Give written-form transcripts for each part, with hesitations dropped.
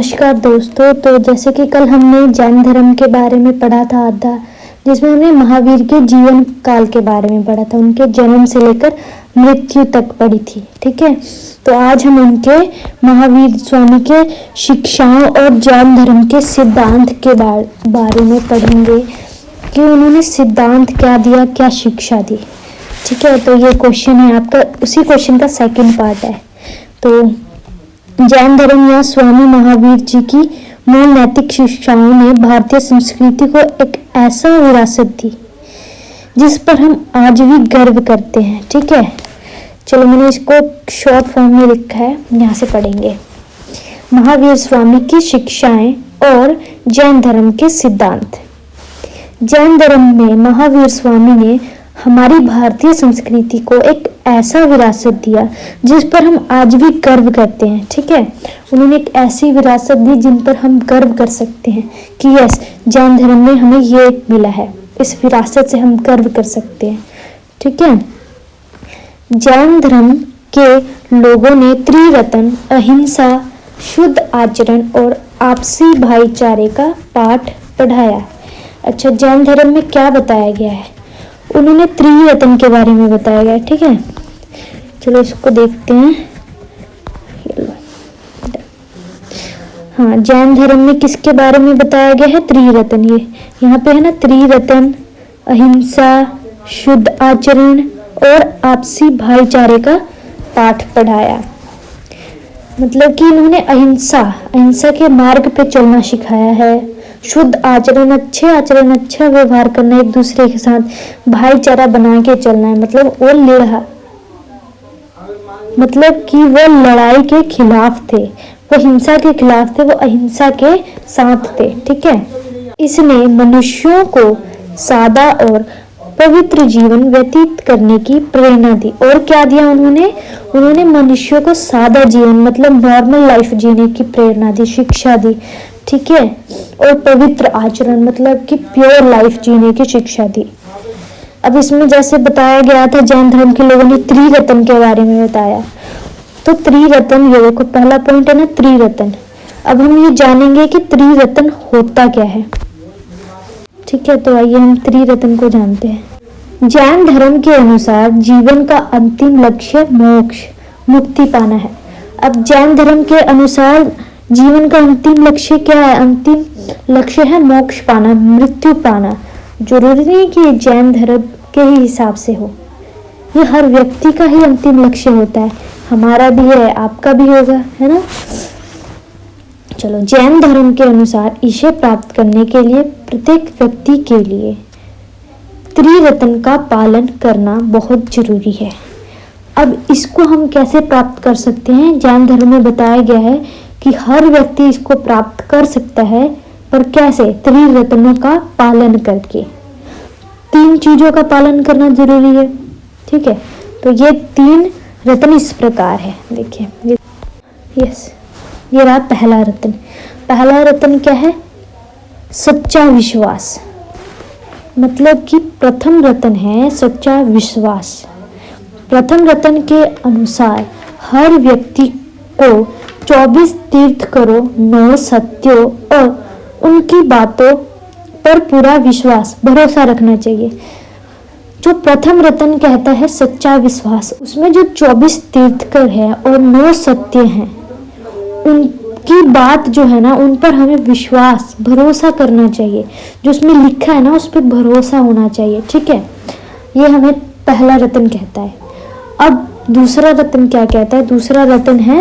नमस्कार दोस्तों। तो जैसे कि कल हमने जैन धर्म के बारे में पढ़ा था आधा, जिसमें हमने महावीर के जीवन काल के बारे में पढ़ा था, उनके जन्म से लेकर मृत्यु तक पढ़ी थी। ठीक है, तो आज हम उनके महावीर स्वामी के शिक्षाओं और जैन धर्म के सिद्धांत के बारे में पढ़ेंगे कि उन्होंने सिद्धांत क्या दिया, क्या शिक्षा दी। ठीक है, तो ये क्वेश्चन है आपका, उसी क्वेश्चन का सेकंड पार्ट है। तो जैन धर्म या स्वामी महावीर जी की मूल नैतिक शिक्षाओं ने भारतीय संस्कृति को एक ऐसा विरासत दी जिस पर हम आज भी गर्व करते हैं। ठीक है, चलो मैंने इसको शॉर्ट फॉर्म में लिखा है, यहाँ से पढ़ेंगे। महावीर स्वामी की शिक्षाएं और जैन धर्म के सिद्धांत। जैन धर्म में महावीर स्वामी ने हमारी भारतीय संस्कृति को एक ऐसा विरासत दिया जिस पर हम आज भी गर्व करते हैं। ठीक है, उन्होंने एक ऐसी विरासत दी जिन पर हम गर्व कर सकते हैं कि यस, जैन धर्म में हमें ये मिला है, इस विरासत से हम गर्व कर सकते हैं। ठीक है, जैन धर्म के लोगों ने त्रिरत्न, अहिंसा, शुद्ध आचरण और आपसी भाईचारे का पाठ पढ़ाया। अच्छा, जैन धर्म में क्या बताया गया है? उन्होंने त्रिरत्न के बारे में बताया गया। ठीक है, चलो इसको देखते हैं। हाँ, जैन धर्म में किसके बारे में बताया गया है? त्रिरत्न। ये यहाँ पे है ना, त्रिरत्न, अहिंसा, शुद्ध आचरण और आपसी भाईचारे का पाठ पढ़ाया। मतलब कि इन्होंने अहिंसा के मार्ग पे चलना सिखाया है। शुद्ध आचरण, अच्छा व्यवहार करना, एक दूसरे के साथ भाईचारा बना के चलना है। मतलब कि वो लड़ाई के खिलाफ थे, वो हिंसा के खिलाफ थे, वो अहिंसा के साथ थे। ठीक है, इसने मनुष्यों को सादा और पवित्र जीवन व्यतीत करने की प्रेरणा दी। और क्या दिया उन्होंने मनुष्यों को सादा जीवन, मतलब नॉर्मल लाइफ जीने की प्रेरणा दी, शिक्षा दी। ठीक है, और पवित्र आचरण, मतलब कि प्योर लाइफ जीने की शिक्षा दी। अब इसमें जैसे बताया गया था, जैन धर्म के लोगों ने त्रिरत्न के बारे में बताया। तो त्रिरत्न, ये देखो पहला पॉइंट है ना, त्रिरत्न। अब हम ये जानेंगे कि त्रिरत्न होता क्या है। ठीक है, तो आइए हम त्रिरत्न को जानते हैं। जैन धर्म के अनुसार जीवन का अंतिम लक्ष्य मोक्ष, मुक्ति पाना है। अब जैन धर्म के अनुसार जीवन का अंतिम लक्ष्य क्या है? अंतिम लक्ष्य है मोक्ष पाना, मृत्यु पाना। जरूरी नहीं कि जैन धर्म के ही हिसाब से हो, ये हर व्यक्ति का ही अंतिम लक्ष्य होता है। हमारा भी है, आपका भी होगा, है ना। चलो, जैन धर्म के अनुसार इसे प्राप्त करने के लिए प्रत्येक व्यक्ति के लिए त्रिरत्न का पालन करना बहुत जरूरी है। अब इसको हम कैसे प्राप्त कर सकते हैं? जैन धर्म में बताया गया है कि हर व्यक्ति इसको प्राप्त कर सकता है, पर कैसे? त्रिरत्नों का पालन करके। 3 चीजों का पालन करना जरूरी है। ठीक है, तो ये 3 रत्न इस प्रकार है। देखिए, ये रहा पहला रत्न। पहला रत्न क्या है? सच्चा विश्वास। मतलब कि प्रथम रत्न है सच्चा विश्वास। प्रथम रत्न के अनुसार हर व्यक्ति को 24 तीर्थंकरों, 9 सत्यों और उनकी बातों पर पूरा विश्वास, भरोसा रखना चाहिए। जो प्रथम रत्न कहता है सच्चा विश्वास, उसमें जो 24 तीर्थंकर हैं और 9 सत्य हैं, उनकी बात जो है ना, उन पर हमें विश्वास, भरोसा करना चाहिए। जो उसमें लिखा है ना, उस पर भरोसा होना चाहिए। ठीक है, ये हमें पहला रत्न कहता है। अब दूसरा रत्न क्या कहता है? दूसरा रत्न है,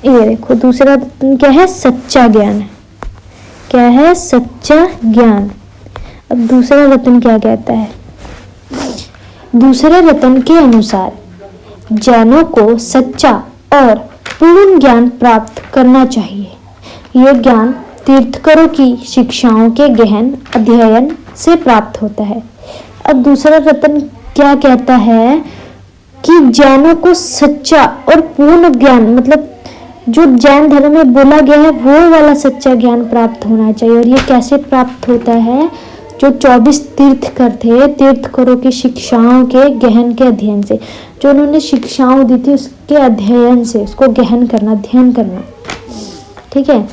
ये देखो, दूसरा रत्न क्या है? सच्चा ज्ञान। क्या है? सच्चा ज्ञान। अब दूसरा रत्न क्या कहता है? दूसरे रत्न के अनुसार जैनों को सच्चा और पूर्ण ज्ञान प्राप्त करना चाहिए। यह ज्ञान तीर्थंकरों की शिक्षाओं के गहन अध्ययन से प्राप्त होता है। अब दूसरा रत्न क्या कहता है कि जैनों को सच्चा और पूर्ण ज्ञान, मतलब जो जैन धर्म में बोला गया है वो वाला सच्चा ज्ञान प्राप्त होना चाहिए। और ये कैसे प्राप्त होता है? जो 24 तीर्थंकर थे, तीर्थंकरों की शिक्षाओं के गहन के अध्ययन से, जो उन्होंने शिक्षाओं दी थी उसके अध्ययन से, उसको गहन करना, अध्ययन करना। ठीक है।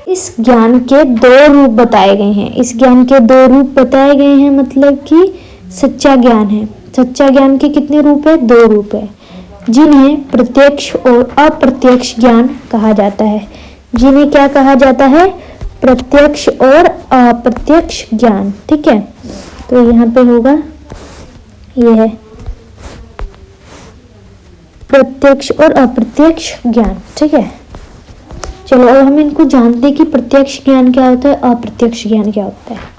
इस ज्ञान के दो रूप बताए गए हैं। इस ज्ञान के दो रूप बताए गए हैं, मतलब कि सच्चा ज्ञान है। सच्चा ज्ञान के कितने रूप है? दो रूप है, जिन्हें प्रत्यक्ष और अप्रत्यक्ष ज्ञान कहा जाता है। जिन्हें क्या कहा जाता है? प्रत्यक्ष और अप्रत्यक्ष ज्ञान। ठीक है, तो यहाँ पे होगा, ये है प्रत्यक्ष और अप्रत्यक्ष ज्ञान। ठीक है, चलो अब हम इनको जानते हैं कि प्रत्यक्ष ज्ञान क्या होता है, अप्रत्यक्ष ज्ञान क्या होता है।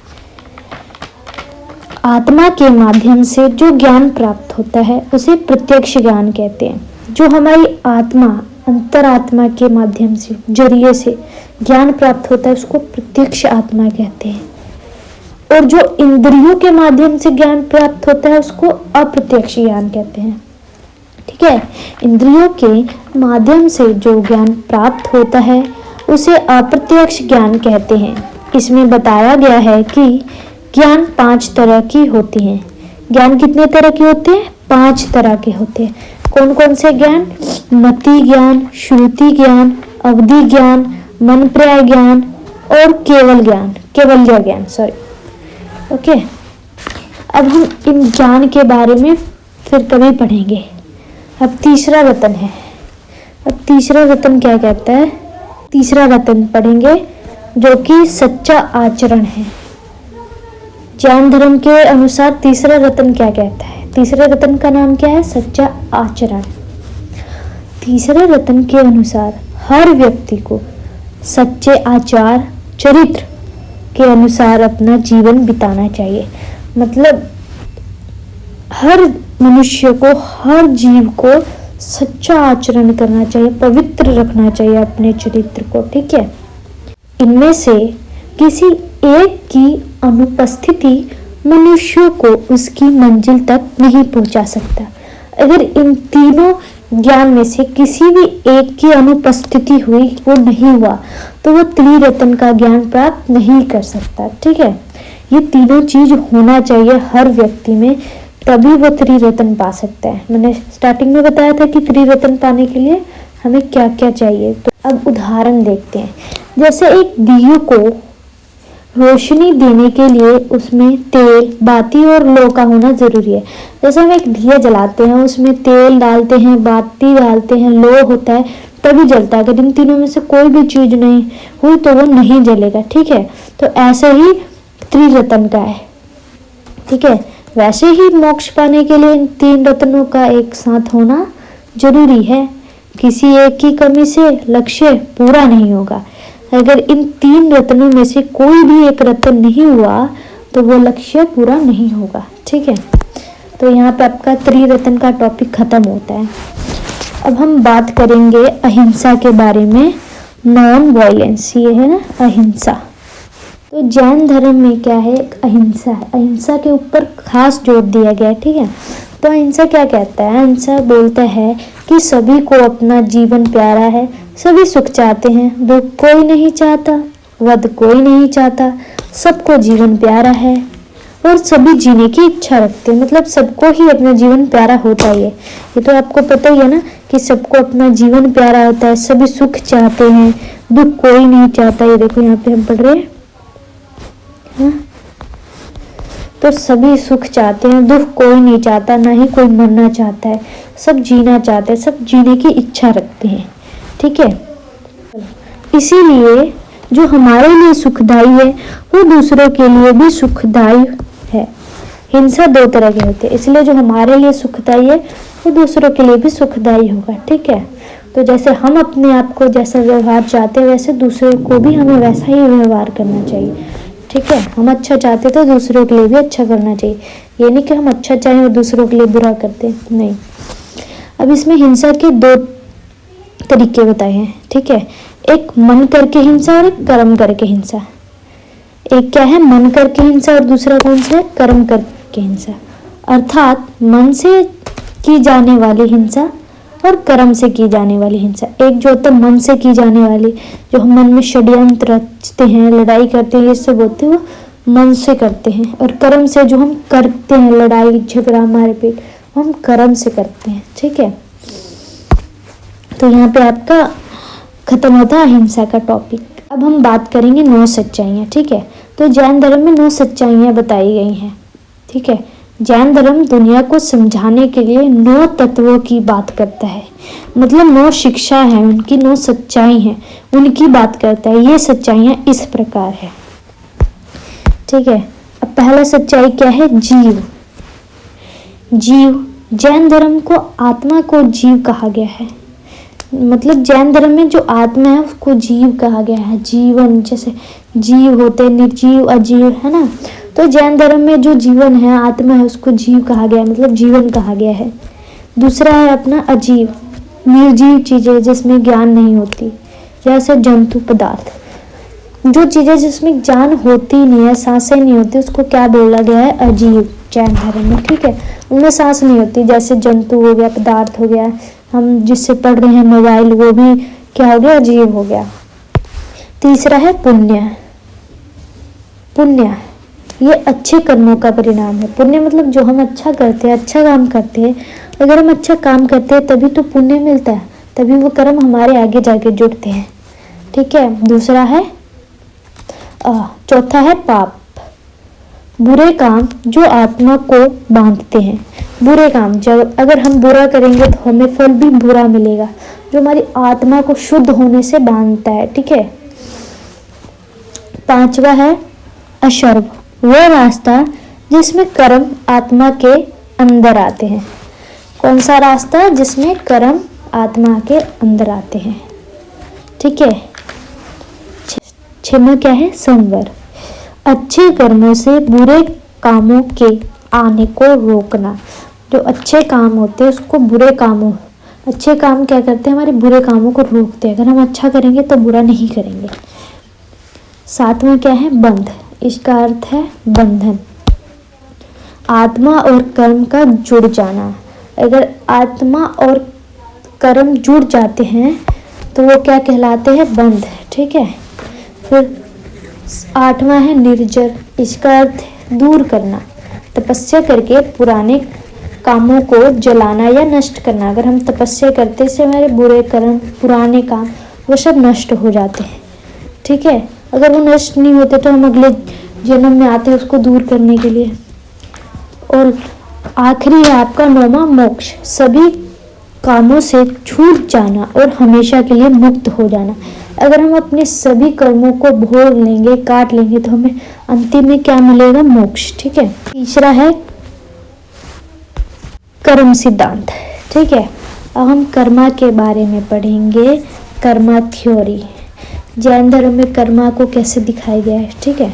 आत्मा के माध्यम से जो ज्ञान प्राप्त होता है उसे प्रत्यक्ष ज्ञान कहते हैं। जो हमारी आत्मा, अंतरात्मा के माध्यम से, जरिए से ज्ञान प्राप्त होता है उसको प्रत्यक्ष आत्मा कहते हैं। और जो इंद्रियों के माध्यम से ज्ञान प्राप्त होता है उसको अप्रत्यक्ष ज्ञान कहते हैं। ठीक है, इंद्रियों के माध्यम से जो ज्ञान प्राप्त होता है उसे अप्रत्यक्ष ज्ञान कहते हैं। इसमें बताया गया है कि ज्ञान 5 तरह की होती हैं। ज्ञान कितने तरह के होते हैं? 5 तरह के होते हैं। कौन कौन से ज्ञान? मति ज्ञान, श्रुति ज्ञान, अवधि ज्ञान, मन पर्याय ज्ञान और केवल ज्ञान, केवल्य ज्ञान, सॉरी। ओके, अब हम इन ज्ञान के बारे में फिर कभी पढ़ेंगे। अब तीसरा रतन है। अब तीसरा रतन क्या कहता है? तीसरा रतन पढ़ेंगे जो कि सच्चा आचरण है। जैन धर्म के अनुसार तीसरा रतन क्या कहता है? तीसरे रतन का नाम क्या है? सच्चा आचरण। तीसरे रतन के अनुसार हर व्यक्ति को सच्चे आचार, चरित्र के अनुसार अपना जीवन बिताना चाहिए। मतलब हर मनुष्य को, हर जीव को सच्चा आचरण करना चाहिए, पवित्र रखना चाहिए अपने चरित्र को। ठीक है, इनमें से किसी एक की अनुपस्थिति मनुष्य को उसकी मंजिल तक नहीं पहुंचा सकता। अगर इन तीनों ज्ञान में से किसी भी एक की अनुपस्थिति हुई, वो नहीं हुआ, तो वो त्रिरत्न का ज्ञान प्राप्त नहीं कर सकता। ठीक है, ये तीनों चीज होना चाहिए हर व्यक्ति में, तभी वो त्रिरत्न पा सकता है। मैंने स्टार्टिंग में बताया था कि त्रिरत्न पाने के लिए हमें क्या क्या चाहिए। तो अब उदाहरण देखते हैं। जैसे एक दिए को रोशनी देने के लिए उसमें तेल, बाती और लौ का होना जरूरी है। जैसे हम एक दिया जलाते हैं, उसमें तेल डालते हैं, बाती डालते हैं, लौ होता है, तभी जलता है। अगर इन तीनों में से कोई भी चीज नहीं हुई तो वो नहीं जलेगा। ठीक है, तो ऐसे ही त्रिरत्न का है। ठीक है, वैसे ही मोक्ष पाने के लिए इन 3 रत्नों का एक साथ होना जरूरी है। किसी एक की कमी से लक्ष्य पूरा नहीं होगा। अगर इन 3 रत्नों में से कोई भी एक रत्न नहीं हुआ तो वो लक्ष्य पूरा नहीं होगा। ठीक है, तो यहाँ पे आपका त्रिरत्न का टॉपिक खत्म होता है। अब हम बात करेंगे अहिंसा के बारे में। नॉन वायलेंस, ये है ना अहिंसा। तो जैन धर्म में क्या है? अहिंसा है। अहिंसा के ऊपर खास जोर दिया गया है। ठीक है, तो अहिंसा क्या कहता है? अहिंसा बोलता है कि सभी को अपना जीवन प्यारा है, सभी सुख चाहते हैं, दुख कोई नहीं चाहता, वध कोई नहीं चाहता, सबको जीवन प्यारा है और सभी जीने की इच्छा रखते हैं। मतलब सबको ही अपना जीवन प्यारा होता ही है। ये तो आपको पता ही है ना कि सबको अपना जीवन प्यारा होता है, सभी सुख चाहते हैं, दुख कोई नहीं चाहता। ये देखो यहाँ पे हम पढ़ रहे हैं, तो सभी सुख चाहते हैं, दुख कोई नहीं चाहता, ना ही कोई मरना चाहता है, सब जीना चाहते हैं, सब जीने की इच्छा रखते हैं। ठीक है, इसीलिए जो हमारे लिए सुखदायी है वो दूसरों के लिए भी सुखदायी है। हिंसा 2 तरह की होती है, इसलिए जो हमारे लिए सुखदायी है वो दूसरों के लिए भी सुखदायी होगा। ठीक है, तो जैसे हम अपने आप को जैसा व्यवहार चाहते हैं वैसे दूसरों को भी हमें वैसा ही व्यवहार करना चाहिए। ठीक है, हम अच्छा चाहते तो दूसरों के लिए भी अच्छा करना चाहिए। ये नहीं कि हम अच्छा चाहें और दूसरों के लिए बुरा करते, नहीं। अब इसमें हिंसा के 2 तरीके बताए हैं। ठीक है, एक मन करके हिंसा और एक कर्म करके हिंसा। एक क्या है? मन करके हिंसा और दूसरा कौन सा है? कर्म करके हिंसा। अर्थात मन से की जाने वाली हिंसा और कर्म से की जाने वाली हिंसा। एक जो होता है मन से की जाने वाली, जो हम मन में षड्यंत्र रचते हैं, लड़ाई करते हैं, ये सब होते हैं वो मन से करते हैं। और कर्म से जो हम करते हैं, लड़ाई झगड़ा मारपीट, हम कर्म से करते हैं। ठीक है, तो यहाँ पे आपका खत्म होता है अहिंसा का टॉपिक। अब हम बात करेंगे 9 सच्चाइयाँ, ठीक है। तो जैन धर्म में 9 सच्चाइयाँ बताई गई हैं, ठीक है। जैन धर्म दुनिया को समझाने के लिए 9 तत्वों की बात करता है, मतलब 9 शिक्षा है उनकी, 9 सच्चाई हैं उनकी बात करता है। ये सच्चाइयाँ इस प्रकार है, ठीक है। अब पहला सच्चाई क्या है? जीव। जीव, जैन धर्म को आत्मा को जीव कहा गया है, मतलब जैन धर्म में जो आत्मा है उसको जीव कहा गया है। जीवन, जैसे जीव होते हैं निर्जीव अजीव, है ना। तो जैन धर्म में जो जीवन है, आत्मा है, उसको जीव कहा गया है, मतलब जीवन कहा गया है। दूसरा है अपना अजीव, निर्जीव चीजें जिसमें ज्ञान नहीं होती, जैसे जंतु पदार्थ। जो चीजें जिसमें जान होती नहीं है, सांसें नहीं होती, उसको क्या बोला गया है? अजीव, जैन धर्म में, ठीक है। उनमें सांस नहीं होती, जैसे जंतु हो गया, पदार्थ हो गया, हम जिससे पढ़ रहे हैं मोबाइल, वो भी क्या हो गया? अजीव हो गया। तीसरा है पुण्य। पुण्य ये अच्छे कर्मों का परिणाम है। पुण्य मतलब जो हम अच्छा करते हैं, अच्छा काम करते हैं, अगर हम अच्छा काम करते हैं तभी तो पुण्य मिलता है, तभी वो कर्म हमारे आगे जाके जुड़ते हैं, ठीक है। दूसरा है चौथा है पाप, बुरे काम जो आत्मा को बांधते हैं। बुरे काम, जब अगर हम बुरा करेंगे तो हमें फल भी बुरा मिलेगा, जो हमारी आत्मा को शुद्ध होने से बांधता है, ठीक है। पांचवा है अशर्व, वह रास्ता जिसमें कर्म आत्मा के अंदर आते हैं। कौन सा रास्ता? जिसमें कर्म आत्मा के अंदर आते हैं, ठीक है। छठवां क्या है? संवर, अच्छे कर्मों से बुरे कामों के आने को रोकना। जो अच्छे काम होते हैं उसको बुरे कामों, अच्छे काम क्या करते हैं? हमारे बुरे कामों को रोकते हैं। अगर हम अच्छा करेंगे तो बुरा नहीं करेंगे। सातवां क्या है? बंध, इसका अर्थ है बंधन, आत्मा और कर्म का जुड़ जाना। अगर आत्मा और कर्म जुड़ जाते हैं तो वो क्या कहलाते हैं? बंध, ठीक है। फिर आठवां है निर्जर, इसका अर्थ है दूर करना, तपस्या करके पुराने कामों को जलाना या नष्ट करना। अगर हम तपस्या करते से हमारे बुरे कर्म, पुराने काम, वो सब नष्ट हो जाते हैं, ठीक है। अगर वो नष्ट नहीं होते तो हम अगले जन्म में आते हैं उसको दूर करने के लिए। और आखिरी है आपका 9वां मोक्ष, सभी कामों से छूट जाना और हमेशा के लिए मुक्त हो जाना। अगर हम अपने सभी कर्मों को भोग लेंगे, काट लेंगे, तो हमें अंतिम में क्या मिलेगा? मोक्ष, ठीक है। तीसरा है कर्म सिद्धांत, ठीक है। अब हम कर्मा के बारे में पढ़ेंगे, कर्मा थ्योरी। जैन धर्म में कर्मा को कैसे दिखाया गया है, ठीक है।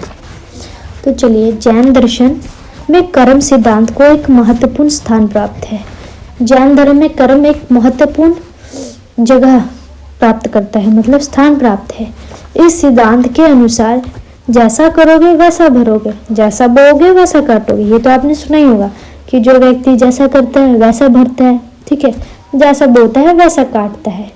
तो चलिए, जैन दर्शन में कर्म सिद्धांत को एक महत्वपूर्ण स्थान प्राप्त है। जैन धर्म में कर्म एक महत्वपूर्ण जगह प्राप्त करता है, मतलब स्थान प्राप्त है। इस सिद्धांत के अनुसार जैसा करोगे वैसा भरोगे, जैसा बोओगे वैसा काटोगे। ये तो आपने सुना ही होगा कि जो व्यक्ति जैसा करता है वैसा भरता है, ठीक है। जैसा बोता है वैसा काटता है,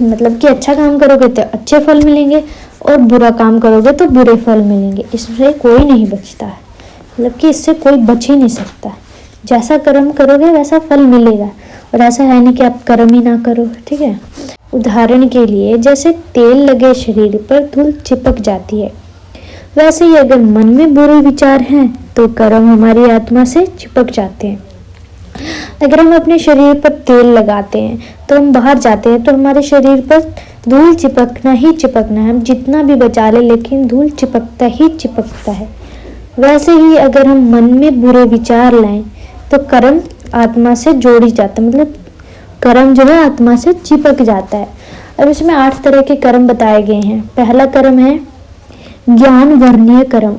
मतलब कि अच्छा काम करोगे तो अच्छे फल मिलेंगे और बुरा काम करोगे तो बुरे फल मिलेंगे। इससे कोई नहीं बचता है, मतलब कि इससे कोई बच ही नहीं सकता। जैसा कर्म करोगे वैसा फल मिलेगा, और ऐसा है नहीं कि आप कर्म ही ना करो, ठीक है। उदाहरण के लिए, जैसे तेल लगे शरीर पर धूल चिपक जाती है, वैसे ही अगर मन में बुरे विचार हैं तो कर्म हमारी आत्मा से चिपक जाते हैं। अगर हम अपने शरीर पर तेल लगाते हैं तो हम बाहर जाते हैं तो हमारे शरीर पर धूल चिपकना ही चिपकना है, हम जितना भी बचा ले लेकिन धूल चिपकता ही चिपकता है। वैसे ही अगर हम मन में बुरे विचार लाएं तो कर्म आत्मा से जोड़ ही जाता है, मतलब कर्म जो है आत्मा से चिपक जाता है। अब इसमें 8 तरह के कर्म बताए गए हैं। पहला कर्म है ज्ञान वर्णीय कर्म,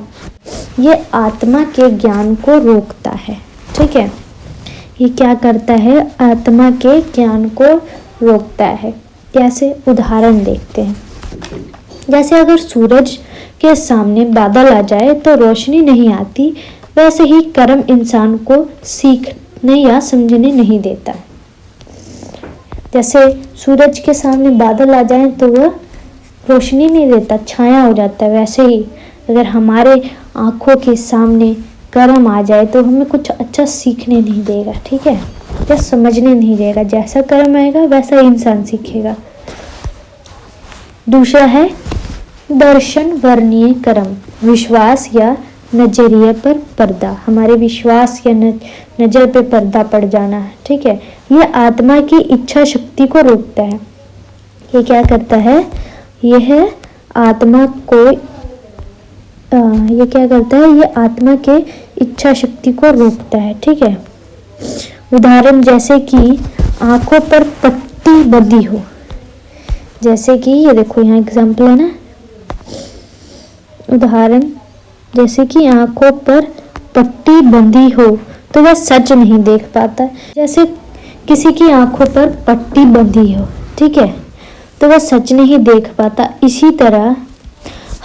ये आत्मा के ज्ञान को रोकता है, ठीक है। ये क्या करता है? आत्मा के ज्ञान को रोकता है। कैसे? उदाहरण देखते हैं। जैसे अगर सूरज के सामने बादल आ जाए तो रोशनी नहीं आती, वैसे ही कर्म इंसान को सीखने या समझने नहीं देता। जैसे सूरज के सामने बादल आ जाए तो वह रोशनी नहीं देता, छाया हो जाता है। वैसे ही अगर हमारे आंखों के सामने कर्म आ जाए तो हमें कुछ अच्छा सीखने नहीं देगा, ठीक है, या समझने नहीं देगा। जैसा कर्म आएगा वैसा इंसान सीखेगा। दूसरा है दर्शन वर्णीय कर्म, विश्वास या नजरिए पर पर्दा, हमारे विश्वास या नजर पे पर्दा पड़ जाना, ठीक है। यह आत्मा की इच्छा शक्ति को रोकता है। ये क्या करता है, यह आत्मा को ये क्या करता है, ये आत्मा के इच्छा शक्ति को रोकता है, ठीक है। उदाहरण जैसे कि आंखों पर पट्टी बंधी हो, जैसे कि ये देखो यहाँ एग्जाम्पल है ना, उदाहरण जैसे कि आंखों पर पट्टी बंधी हो तो वह सच नहीं देख पाता। जैसे किसी की आंखों पर पट्टी बंधी हो, ठीक है, तो वह सच नहीं देख पाता। इसी तरह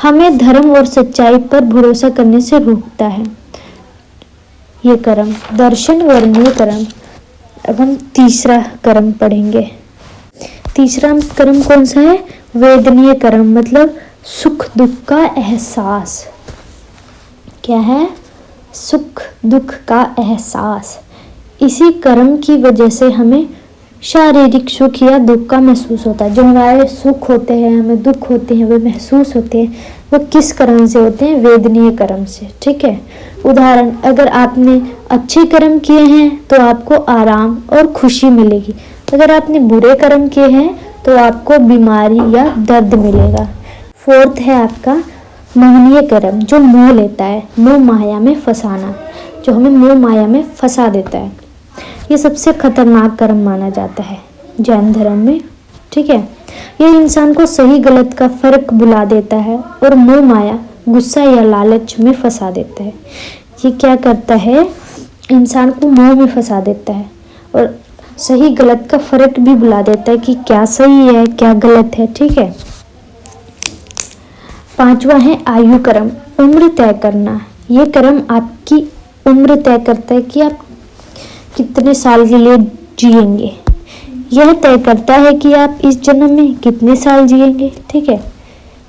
हमें धर्म और सच्चाई पर भरोसा करने से रोकता है ये कर्म, दर्शन वर्णीय कर्म। अब हम तीसरा कर्म पढ़ेंगे। तीसरा कर्म कौन सा है, वेदनीय कर्म, मतलब सुख दुख का एहसास। क्या है, सुख दुख का एहसास। इसी कर्म की वजह से हमें शारीरिक सुख या दुख का महसूस होता है। जो हमारे सुख होते हैं, हमें दुख होते हैं, वे महसूस होते हैं, वो किस कर्म से होते हैं, वेदनीय कर्म से, ठीक है। उदाहरण, अगर आपने अच्छे कर्म किए हैं तो आपको आराम और खुशी मिलेगी, अगर आपने बुरे कर्म किए हैं तो आपको बीमारी या दर्द मिलेगा। फोर्थ है आपका मोहनीय कर्म, जो मोह लेता है, मोह माया में फंसाना, जो हमें मोह माया में फंसा देता है। ये सबसे खतरनाक कर्म माना जाता है जैन धर्म में, ठीक है। ये इंसान को सही गलत का फर्क भुला देता है और मोह माया, गुस्सा या लालच में फंसा देता है। ये क्या करता है, इंसान को मोह में फंसा देता है और सही गलत का फर्क भी भुला देता है कि क्या सही है क्या गलत है, ठीक है। पांचवा है आयु कर्म, उम्र तय करना। ये कर्म आपकी उम्र तय करता है कि आप कितने साल के लिए जिएंगे। यह तय करता है कि आप इस जन्म में कितने साल जिएंगे, ठीक है।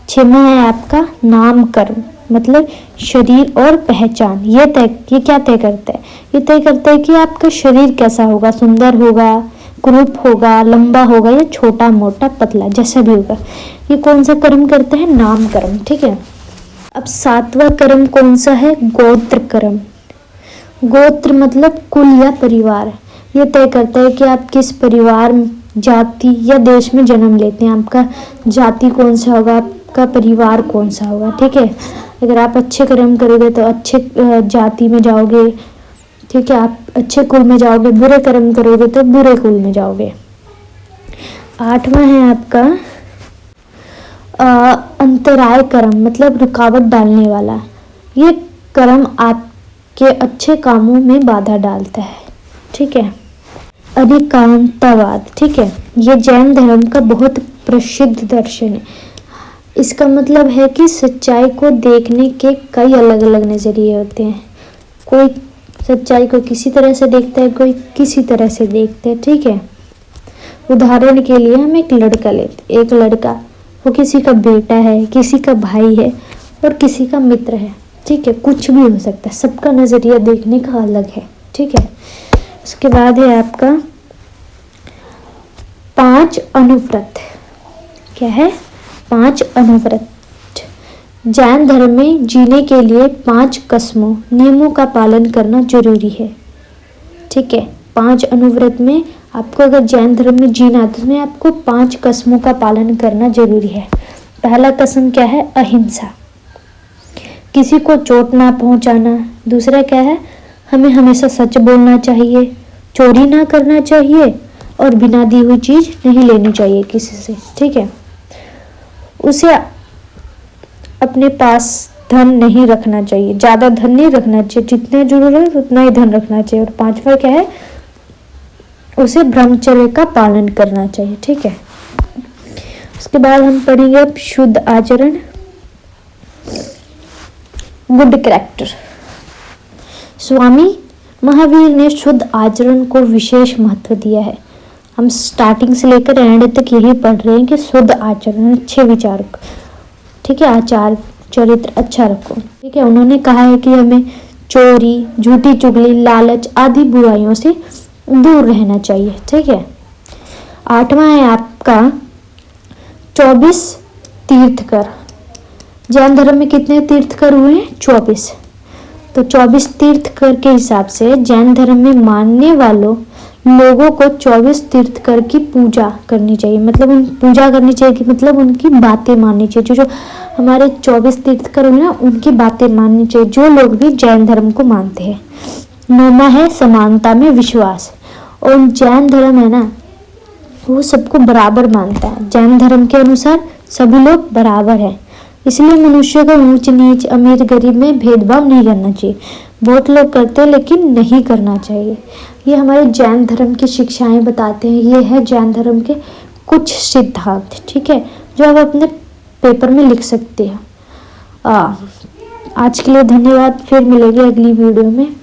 छठवां है आपका नाम कर्म, मतलब शरीर और पहचान। ये क्या तय करता है, ये तय करता है कि आपका शरीर कैसा होगा, सुंदर होगा, कुरूप होगा, लंबा होगा या छोटा मोटा पतला, जैसा भी होगा। ये कौन सा कर्म करता है, नाम कर्म, ठीक है। अब सातवां कर्म कौन सा है, गोत्र कर्म। गोत्र मतलब कुल या परिवार। ये तय करता है कि आप किस परिवार, जाति या देश में जन्म लेते हैं। आपका जाति कौन सा होगा, आपका परिवार कौन सा होगा, ठीक है। अगर आप अच्छे कर्म करोगे तो अच्छे जाति में जाओगे, ठीक है, आप अच्छे कुल में जाओगे। बुरे कर्म करोगे तो बुरे कुल में जाओगे। आठवां है आपका अंतराय कर्म, मतलब रुकावट डालने वाला। ये कर्म आपके अच्छे कामों में बाधा डालता है, ठीक है। अधिकांतवाद, ठीक है, ये जैन धर्म का बहुत प्रसिद्ध दर्शन है। इसका मतलब है कि सच्चाई को देखने के कई अलग अलग नजरिए होते हैं। कोई सच्चाई को किसी तरह से देखता है, कोई किसी तरह से देखता है, ठीक है। उदाहरण के लिए हम एक लड़का लेते, एक लड़का, वो किसी का बेटा है, किसी का भाई है और किसी का मित्र है, ठीक है, कुछ भी हो सकता है। सबका नजरिया देखने का अलग है, ठीक है। उसके बाद है आपका 5 अनुव्रत। क्या है, 5 अनुव्रत। जैन धर्म में जीने के लिए 5 कस्मों, नियमों का पालन करना जरूरी है, ठीक है। 5 अनुव्रत में आपको अगर जैन धर्म में जीना है तो उसमें आपको 5 कस्मों का पालन करना जरूरी है। पहला कसम क्या है, अहिंसा, किसी को चोट ना पहुंचाना। दूसरा क्या है, हमें हमेशा सच बोलना चाहिए, चोरी ना करना चाहिए और बिना दी हुई चीज नहीं लेनी चाहिए किसी से, ठीक है। उसे अपने पास धन नहीं रखना चाहिए, ज्यादा धन नहीं रखना चाहिए, जितना जरूरत उतना ही धन रखना चाहिए। और 5वां क्या है, उसे ब्रह्मचर्य का पालन करना चाहिए, ठीक है। उसके बाद हम पढ़ेंगे अब शुद्ध आचरण, गुड कैरेक्टर। स्वामी महावीर ने शुद्ध आचरण को विशेष महत्व दिया है। हम स्टार्टिंग से लेकर एंड तक यही पढ़ रहे हैं कि शुद्ध आचरण, अच्छे विचार, ठीक है, आचार चरित्र अच्छा रखो, ठीक है। उन्होंने कहा है कि हमें चोरी, झूठी चुगली, लालच आदि बुराइयों से दूर रहना चाहिए, ठीक है। 8वां है आपका 24 तीर्थकर। जैन धर्म में कितने तीर्थकर हुए हैं? 24। तो 24 तीर्थकर के हिसाब से जैन धर्म में मानने वालों लोगों को 24 तीर्थकर की पूजा करनी चाहिए। मतलब उन पूजा करनी चाहिए कि मतलब उनकी बातें माननी चाहिए। जो हमारे 24 तीर्थकर हुए ना, उनकी बातें माननी चाहिए, जो लोग भी जैन धर्म को मानते हैं। 9वां है समानता में विश्वास। और जैन धर्म है ना, वो सबको बराबर मानता है। जैन धर्म के अनुसार सभी लोग बराबर हैं, इसलिए मनुष्य को ऊंच नीच अमीर गरीब में भेदभाव नहीं करना चाहिए। बहुत लोग करते हैं लेकिन नहीं करना चाहिए। ये हमारे जैन धर्म की शिक्षाएं बताते हैं। ये है जैन धर्म के कुछ सिद्धांत, ठीक है, जो आप अपने पेपर में लिख सकते हैं। आज के लिए धन्यवाद। फिर मिलेंगे अगली वीडियो में।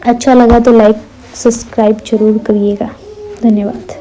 अच्छा लगा तो लाइक सब्सक्राइब जरूर करिएगा। धन्यवाद।